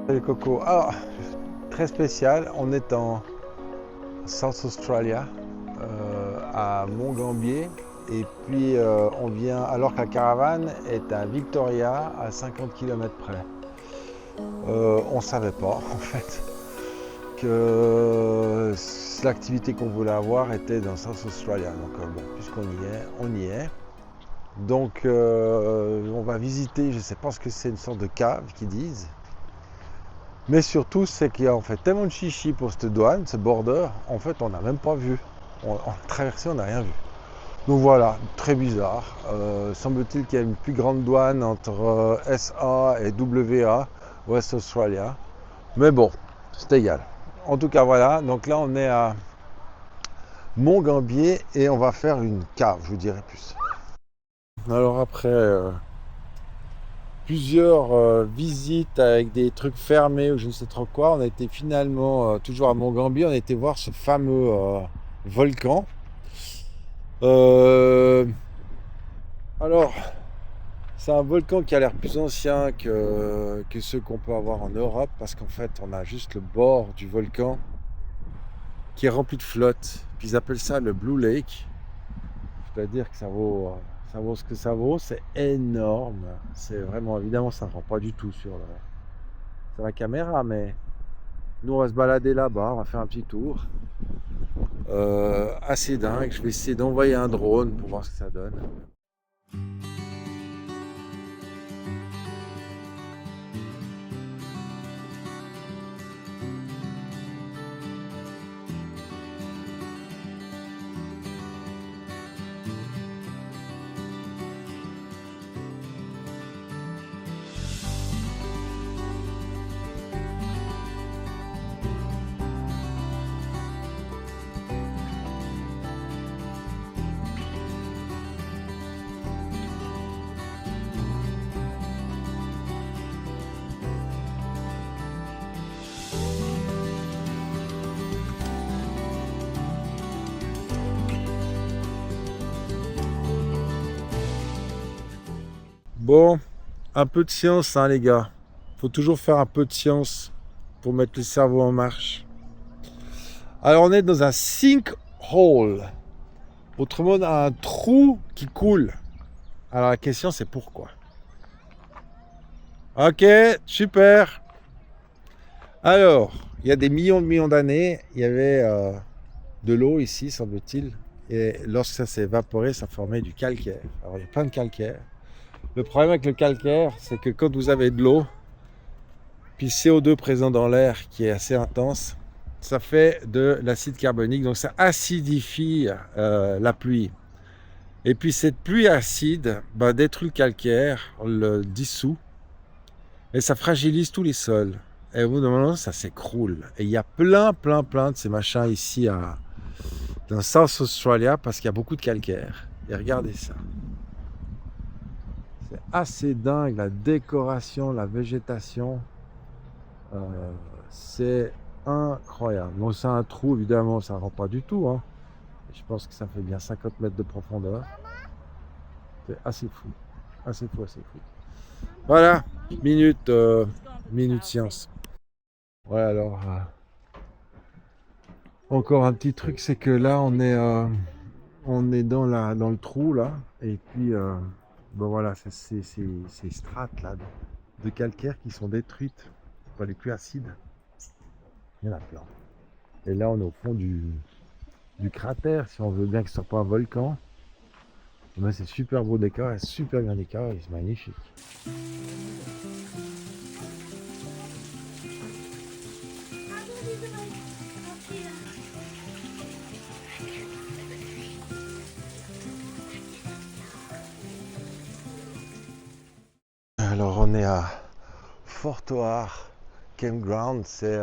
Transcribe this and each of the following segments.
Salut Coco. Alors, très spécial, on est en South Australia, à Mont-Gambier, et puis on vient, alors que la caravane est à Victoria, à 50 km près. On ne savait pas, en fait, que l'activité qu'on voulait avoir était dans South Australia. Donc, bon, puisqu'on y est, on y est. Donc, on va visiter, je ne sais pas ce que c'est, une sorte de cave, qu'ils disent. Mais surtout, c'est qu'il y a en fait tellement de chichi pour cette douane, ce border, en fait, on n'a même pas vu. On a traversé, on n'a rien vu. Donc voilà, très bizarre. Semble-t-il qu'il y a une plus grande douane entre SA et WA, West Australia. Mais bon, c'est égal. En tout cas, voilà. Donc là, on est à Mont-Gambier et on va faire une cave, je vous dirai plus. Alors après plusieurs visites avec des trucs fermés ou je ne sais trop quoi, on a été finalement toujours à Mont-Gambier, on a été voir ce fameux volcan. Euh, alors, c'est un volcan qui a l'air plus ancien que ceux qu'on peut avoir en Europe parce qu'en fait, on a juste le bord du volcan qui est rempli de flotte. Puis ils appellent ça le Blue Lake. Je dois dire que ça vaut ce que ça vaut. C'est énorme. C'est vraiment, évidemment, ça ne rend pas du tout sur la caméra, mais nous, on va se balader là-bas, on va faire un petit tour. Assez dingue. Je vais essayer d'envoyer un drone pour voir ce que ça donne. Bon, un peu de science, hein, les gars. Faut toujours faire un peu de science pour mettre le cerveau en marche. Alors, on est dans un sinkhole. Autrement, un trou qui coule. Alors, la question, c'est pourquoi? Ok, super. Alors, il y a des millions d'années, il y avait de l'eau ici, semble-t-il. Et lorsque ça s'est évaporé, ça formait du calcaire. Alors, il y a plein de calcaire. Le problème avec le calcaire, c'est que quand vous avez de l'eau, puis le CO2 présent dans l'air qui est assez intense, ça fait de l'acide carbonique, donc ça acidifie la pluie. Et puis cette pluie acide détruit le calcaire, le dissout, et ça fragilise tous les sols. Et au bout d'un moment, ça s'écroule. Et il y a plein de ces machins ici dans South Australia parce qu'il y a beaucoup de calcaire. Et regardez ça. C'est assez dingue, la décoration, la végétation. C'est incroyable. Bon, c'est un trou, évidemment, ça ne rend pas du tout. Hein. Je pense que ça fait bien 50 mètres de profondeur. C'est assez fou. Assez fou, assez fou. Voilà, minute science. Ouais, alors, encore un petit truc, c'est que là, on est dans le trou, là. Et puis, bon, voilà, c'est ces strates, là, de calcaire qui sont détruites. Pas les plus acides. Il y en a plein. Et là, on est au fond du cratère, si on veut bien que ce soit pas un volcan. Mais c'est super beau décor, super bien décor, et c'est magnifique. Alors on est à Fort O'Hare Campground, c'est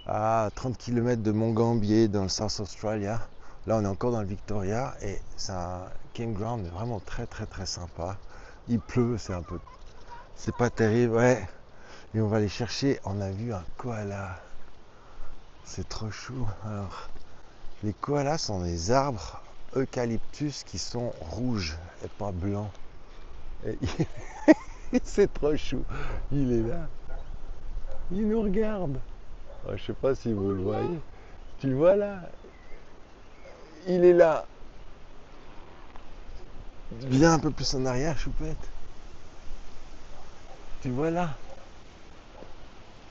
à 30 km de Mont-Gambier dans le South Australia. Là on est encore dans le Victoria et c'est un campground vraiment très sympa. Il pleut, c'est pas terrible, ouais. Et on va aller chercher, on a vu un koala. C'est trop chou. Alors, les koalas sont des arbres eucalyptus qui sont rouges et pas blancs. Et c'est trop chou. Il est là. Il nous regarde. Je sais pas si vous le voyez. Tu le vois là? Il est là. Viens un peu plus en arrière, choupette. Tu vois là?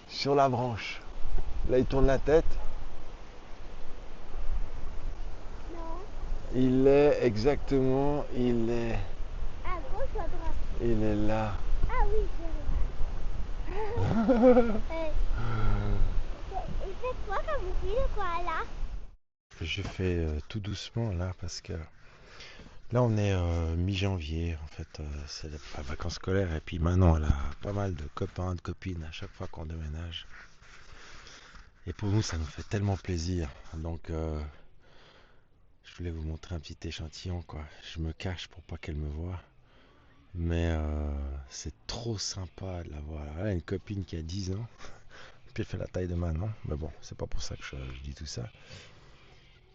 Sur la branche. Là, il tourne la tête. Non. Il est exactement, À gauche ou à droite? il est là. Ah oui, je regarde. Il fait quoi quand vous faites le koala? Je fais tout doucement là parce que là on est mi-janvier en fait, c'est les vacances scolaires et puis maintenant elle a pas mal de copains, de copines à chaque fois qu'on déménage. Et pour nous ça nous fait tellement plaisir. Donc je voulais vous montrer un petit échantillon quoi. Je me cache pour pas qu'elle me voie. Mais c'est trop sympa de la voir. Alors, elle a une copine qui a 10 ans. Puis elle fait la taille de Manon. Mais bon, c'est pas pour ça que je dis tout ça.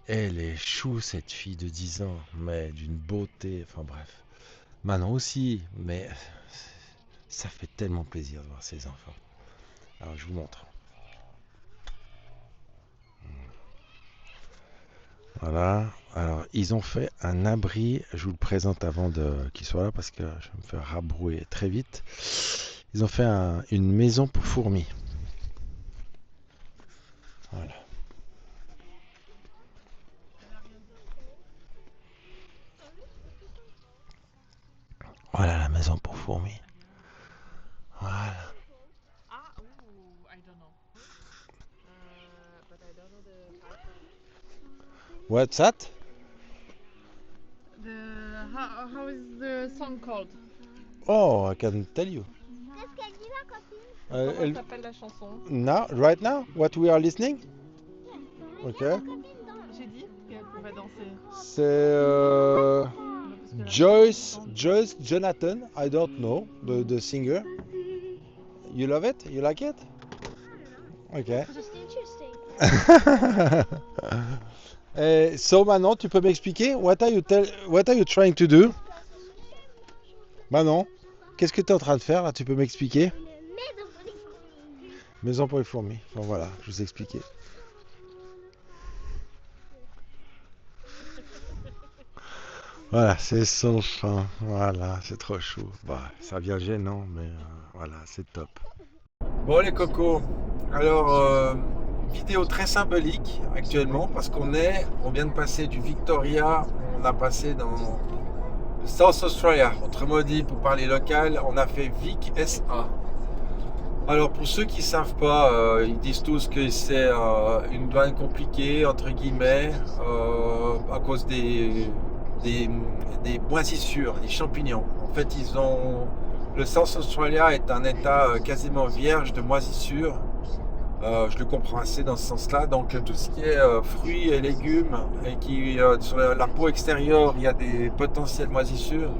Elle est chou cette fille de 10 ans. Mais d'une beauté. Enfin bref. Manon aussi. Mais ça fait tellement plaisir de voir ces enfants. Alors je vous montre. Voilà. Alors ils ont fait un abri. Je vous le présente avant qu'il soit là parce que je vais me faire rabrouer très vite. Ils ont fait une maison pour fourmis. Voilà. Voilà la maison pour fourmis. Voilà. I don't know. But I don't know the title. What's that? How is the song called? Oh, I can tell you. Qu'est-ce qu'elle dit ma copine? Comment s'appelle la chanson? Now, right now, what we are listening? Ok. J'ai dit qu'elle pouvait danser. C'est Joyce Jonathan. I don't know the singer. You love it? You like it? Okay. Just interesting. So Manon, tu peux m'expliquer? What are you trying to do? Manon, qu'est-ce que tu es en train de faire là? Tu peux m'expliquer? Maison pour les fourmis. Bon voilà, je vous ai expliqué. Voilà, c'est son fin. Voilà, c'est trop chou. Bah, ça vient gênant, mais voilà, c'est top. Bon les cocos, alors vidéo très symbolique actuellement parce on vient de passer du Victoria, on a passé dans le South Australia. Autrement dit, pour parler local, on a fait Vic SA. Alors pour ceux qui ne savent pas, ils disent tous que c'est une douane compliquée, entre guillemets, à cause des moisissures, des champignons. En fait, le South Australia est un état quasiment vierge de moisissures. Je le comprends assez dans ce sens-là. Donc tout ce qui est fruits et légumes et qui sur la peau extérieure, il y a des potentielles moisissures.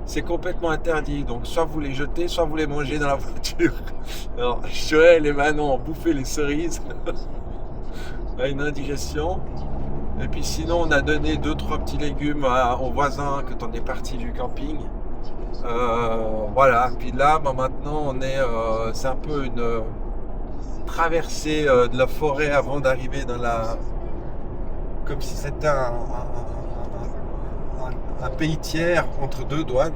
C'est complètement interdit. Donc soit vous les jetez, soit vous les mangez dans la voiture. Alors Joël et Manon ont bouffé les cerises. À une indigestion. Et puis sinon on a donné 2-3 petits légumes aux voisins quand on est parti du camping. Voilà. Puis là, maintenant c'est un peu une traversée de la forêt avant d'arriver dans comme si c'était un pays tiers entre deux douanes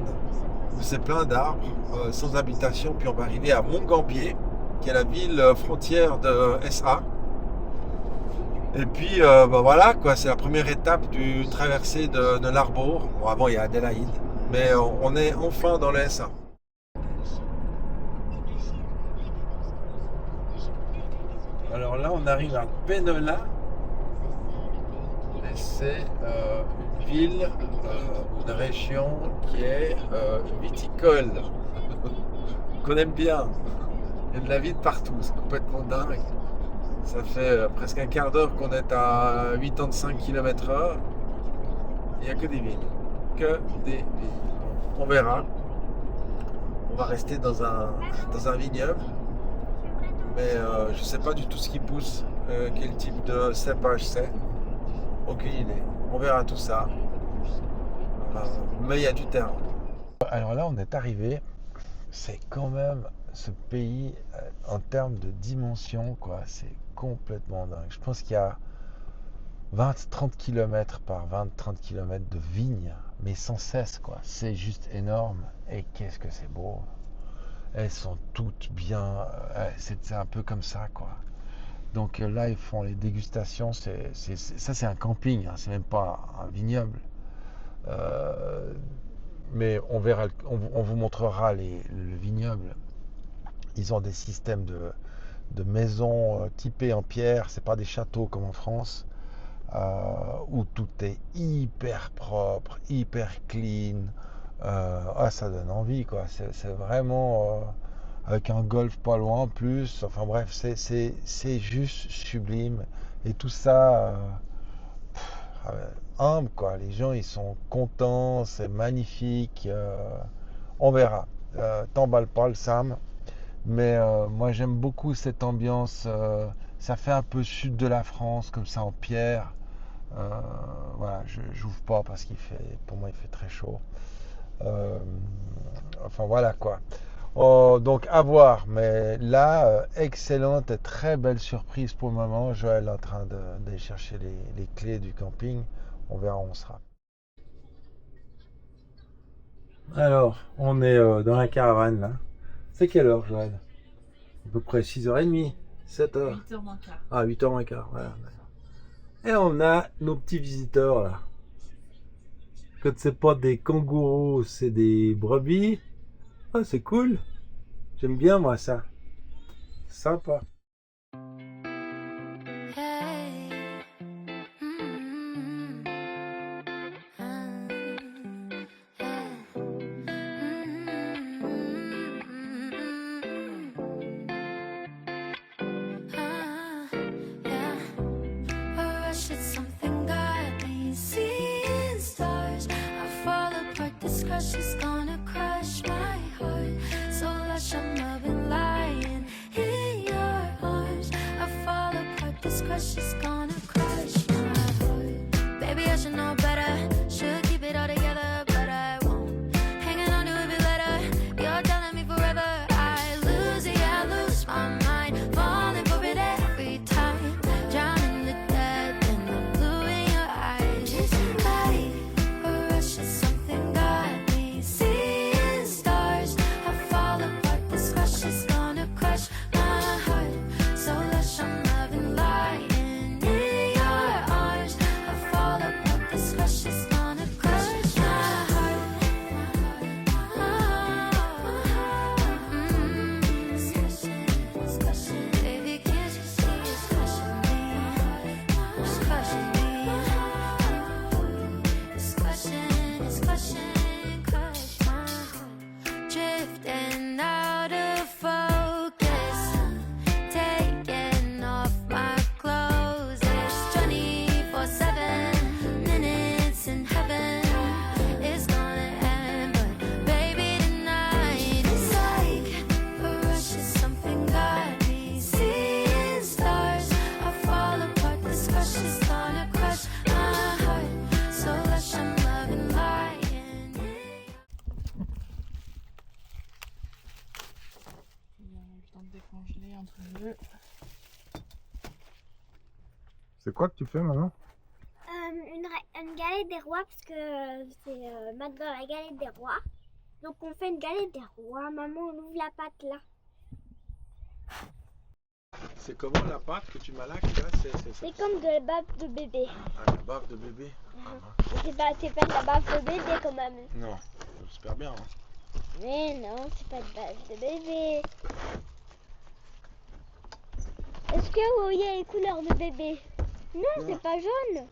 où c'est plein d'arbres sans habitation. Puis on va arriver à Mont-Gambier qui est la ville frontière de SA. Et puis bah voilà quoi, c'est la première étape du traversée de l'Arbour. Bon, avant il y a Adélaïde, mais on est enfin dans le SA. Alors là on arrive à Penela. Et c'est une ville, une région qui est viticole, qu'on aime bien. Il y a de la vie de partout, c'est complètement dingue. Ça fait presque un quart d'heure qu'on est à 85 km/h. Il n'y a que des vignes. Que des vignes. On verra. On va rester dans un vignoble. Mais je ne sais pas du tout ce qui pousse, quel type de cépage c'est. Aucune idée. On verra tout ça. Mais il y a du terrain. Alors là, on est arrivé c'est quand même ce pays en termes de dimension, quoi. C'est complètement dingue. Je pense qu'il y a 20-30 km par 20-30 km de vignes, mais sans cesse, quoi. C'est juste énorme. Et qu'est-ce que c'est beau. Elles sont toutes bien. C'est un peu comme ça, quoi. Donc là, ils font les dégustations. Ça, c'est un camping, hein, c'est même pas un vignoble. Euh, mais on verra, on vous montrera le vignoble. Ils ont des systèmes de maisons typées en pierre. C'est pas des châteaux comme en France, où tout est hyper propre, hyper clean. Ça donne envie, quoi. C'est vraiment avec un golf pas loin en plus. Enfin bref, c'est juste sublime. Et tout ça humble, quoi. Les gens, ils sont contents, c'est magnifique. On verra. T'emballe pas le Sam. Mais moi, j'aime beaucoup cette ambiance. Ça fait un peu sud de la France, comme ça, en pierre. Voilà, je n'ouvre pas parce pour moi, il fait très chaud. Enfin, voilà, quoi. Oh, donc, à voir. Mais là, excellente et très belle surprise pour le moment. Joël est en train d'aller chercher les clés du camping. On verra où on sera. Alors, on est dans la caravane, là. C'est quelle heure, Joël? À peu près 6h30, 7h. 8h moins quart. Ah, 8h moins quart, voilà. Et on a nos petits visiteurs, là. Quand c'est pas des kangourous, c'est des brebis. Ah, c'est cool. J'aime bien, moi, ça. Sympa. She's gonna crush my heart. So lush, I'm loving lying in your arms. I fall apart. This crush is gonna crush my heart. Baby, I should know better. Should keep it all together, but I won't. Hanging on to it, be better. You're telling me forever. I lose it, I lose my mind. Falling for it every time. Drowning to death in the blue in your eyes. Like a rush is something God. Seeing stars, I fall apart. This crush is gonna crush my heart. So lush, I'm loving lying in your arms. I fall apart. This crush is gonna crush my heart. It's crushing, baby, can't you see it's crushing me? It's crushing me. It's crushing. Drifting out of focus, taking off my clothes. It's 24/7 minutes in heaven. It's gonna end, but baby, tonight it's like a rush is something got me. Seeing stars, I fall apart. This crush is gonna crush my heart. So lush, I'm loving lying. Décongeler entre les deux. C'est quoi que tu fais maintenant? Une galette des rois parce que c'est maintenant la galette des rois. Donc on fait une galette des rois. Maman, on ouvre la pâte là. C'est comment la pâte que tu malaques là? C'est comme de la bave de bébé. Ah, la bave de bébé? C'est pas de la bave de bébé quand même. Non, j'espère bien. Hein. Mais non, c'est pas de bave de bébé. Est-ce que vous voyez les couleurs de bébé? Non, c'est pas jaune.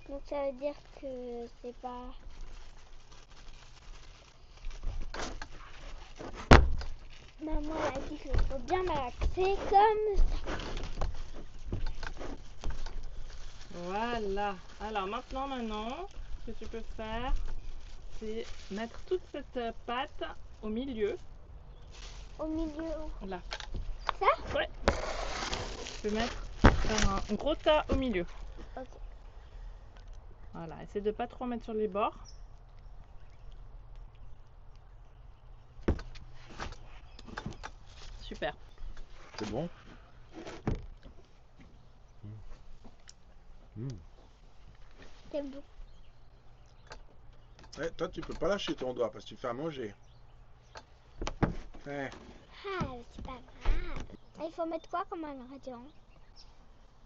Donc ça veut dire que c'est pas... Maman a dit qu'il faut bien malaxer comme ça. Voilà. Alors maintenant, ce que tu peux faire, c'est mettre toute cette pâte au milieu. Au milieu. Là. Ça? Ouais. Tu peux faire un gros tas au milieu. Ok. Voilà. Essaie de pas trop mettre sur les bords. C'est bon. C'est bon. Ouais, toi, tu peux pas lâcher ton doigt parce que tu fais à manger. Ouais. Ah, c'est pas grave. Il faut mettre quoi comme ingrédient?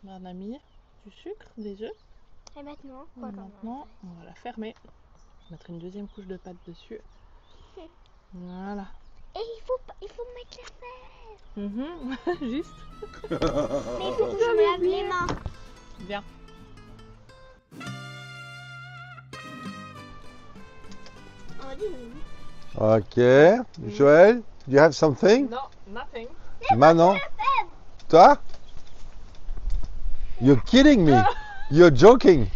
On a mis du sucre, des œufs. Et maintenant, Et quoi comme maintenant, on va la fermer. Mettre une deuxième couche de pâte dessus. Voilà. Et il faut mettre la fève. Juste. Mais il faut que je me lave les mains. Bien. Oh, dis donc. Ok. Joël, do you have something? No, nothing. Manon? Toi? You're kidding me. You're joking.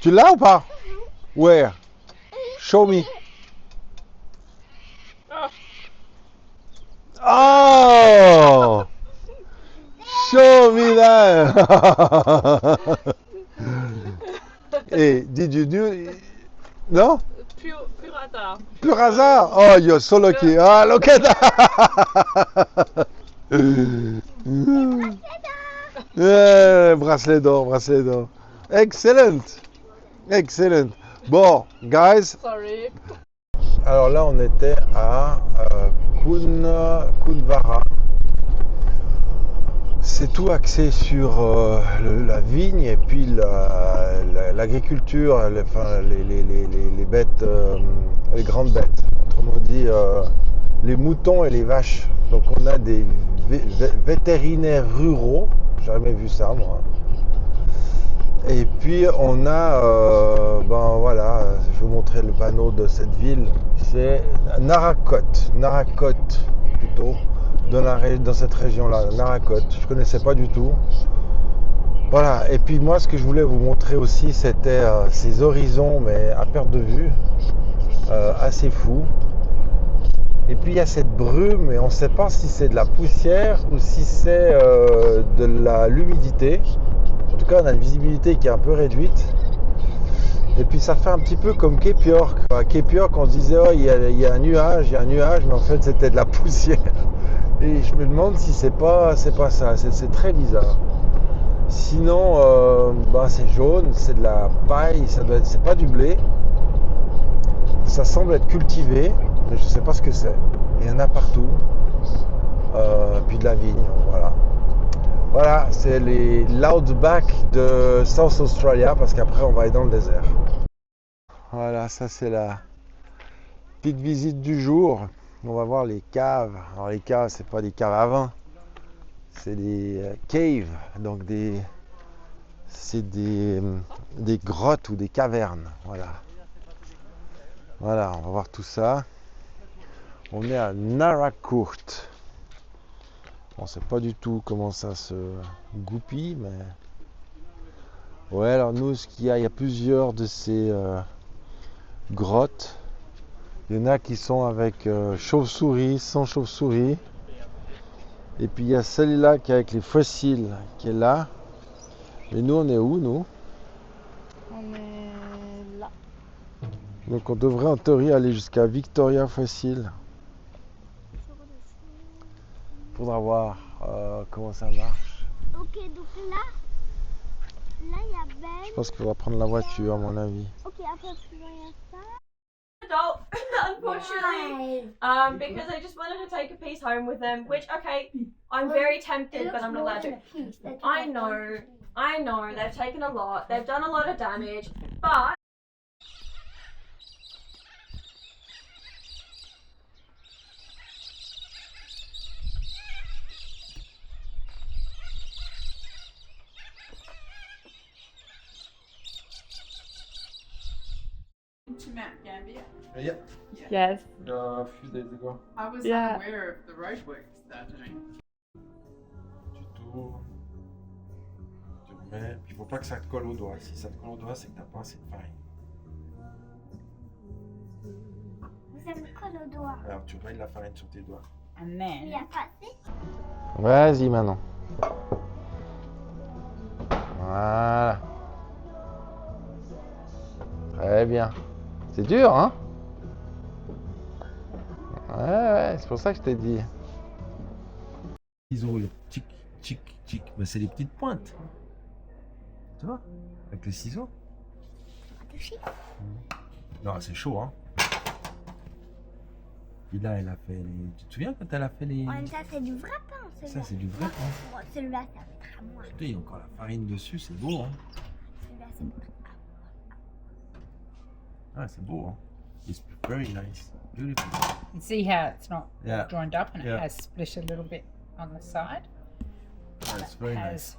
Tu l'as ou pas? Where? Show me. Oh! Show me that. Hey, did you do? No? Pur hasard. Pur hasard? Oh, you're so lucky. Ah, look at that. Yeah, bracelet d'or, bracelet d'or. Excellent. Excellent. Bon, guys. Sorry. Alors là, on était à Kunvara. C'est tout axé sur la vigne et puis l'agriculture, les bêtes, les grandes bêtes. Autrement dit, les moutons et les vaches. Donc on a des vétérinaires ruraux. J'ai jamais vu ça, moi. Et puis on a, ben voilà, je vais vous montrer le panneau de cette ville. C'est Narakot plutôt, dans cette région-là, Narakot. Je connaissais pas du tout. Voilà. Et puis moi, ce que je voulais vous montrer aussi, c'était ces horizons, mais à perte de vue, assez fou. Et puis il y a cette brume, et on ne sait pas si c'est de la poussière ou si c'est de l'humidité. En tout cas, on a une visibilité qui est un peu réduite. Et puis ça fait un petit peu comme Cape York. À Cape York, on se disait, oh, il y a un nuage, mais en fait c'était de la poussière. Et je me demande si c'est pas ça. C'est très bizarre. Sinon, ben, c'est jaune, c'est de la paille, c'est pas du blé. Ça semble être cultivé, mais je sais pas ce que c'est. Il y en a partout. Puis de la vigne, voilà. Voilà, c'est l'outback de South Australia, parce qu'après on va aller dans le désert. Voilà, ça c'est la petite visite du jour. On va voir les caves. Alors les caves, c'est pas des caves à vin, c'est des caves, donc c'est des grottes ou des cavernes. Voilà, on va voir tout ça. On est à Naracoorte. On ne sait pas du tout comment ça se goupille, mais... Ouais, alors nous, il y a plusieurs de ces grottes. Il y en a qui sont avec chauve-souris, sans chauve-souris. Et puis il y a celle-là qui est avec les fossiles, qui est là. Et nous, on est où, nous? On est là. Donc on devrait en théorie aller jusqu'à Victoria Fossil. Faudra voir comment ça marche. Ok, donc là, il y a Ben. Je pense qu'il faudra prendre la voiture, à mon avis. Ok, après, tu vois, il y a ça. Adult, unfortunately, because I just wanted to take a piece home with them, which, okay, I'm very tempted, but I'm not allowed to. I know, they've taken a lot, they've done a lot of damage, but... To Mount Gambier. Yeah. Yes. A few days ago. I was Yeah. unaware of the roadworks they're doing. Tu tournes, tu remets. Il faut pas que ça te colle au doigt. Si ça te colle au doigt, c'est que t'as pas assez de farine. Ça me colle au doigt. Alors tu remets de la farine sur tes doigts. And Il then y a pas assez. Vas-y maintenant. Voilà. Très bien. C'est dur, hein? Ouais, c'est pour ça que je t'ai dit. Ciseaux, le tic, tic, tic. Mais c'est les petites pointes. Tu vois? Avec les ciseaux. Touché. Non, c'est chaud, hein. Et là, elle a fait les... Tu te souviens quand elle a fait les... Ouais, ça, c'est du vrai pain. Ça, Celui-là. c'est du vrai pain. Bon, celui-là, ça va être à moi. Putain, il y a encore la farine dessus, c'est beau, hein. Celui-là, c'est pour Ah, c'est beau, hein. It's very nice. Beautiful. You see how it's not Yeah. joined up and Yeah. it has split a little bit on the side. That's very It nice. has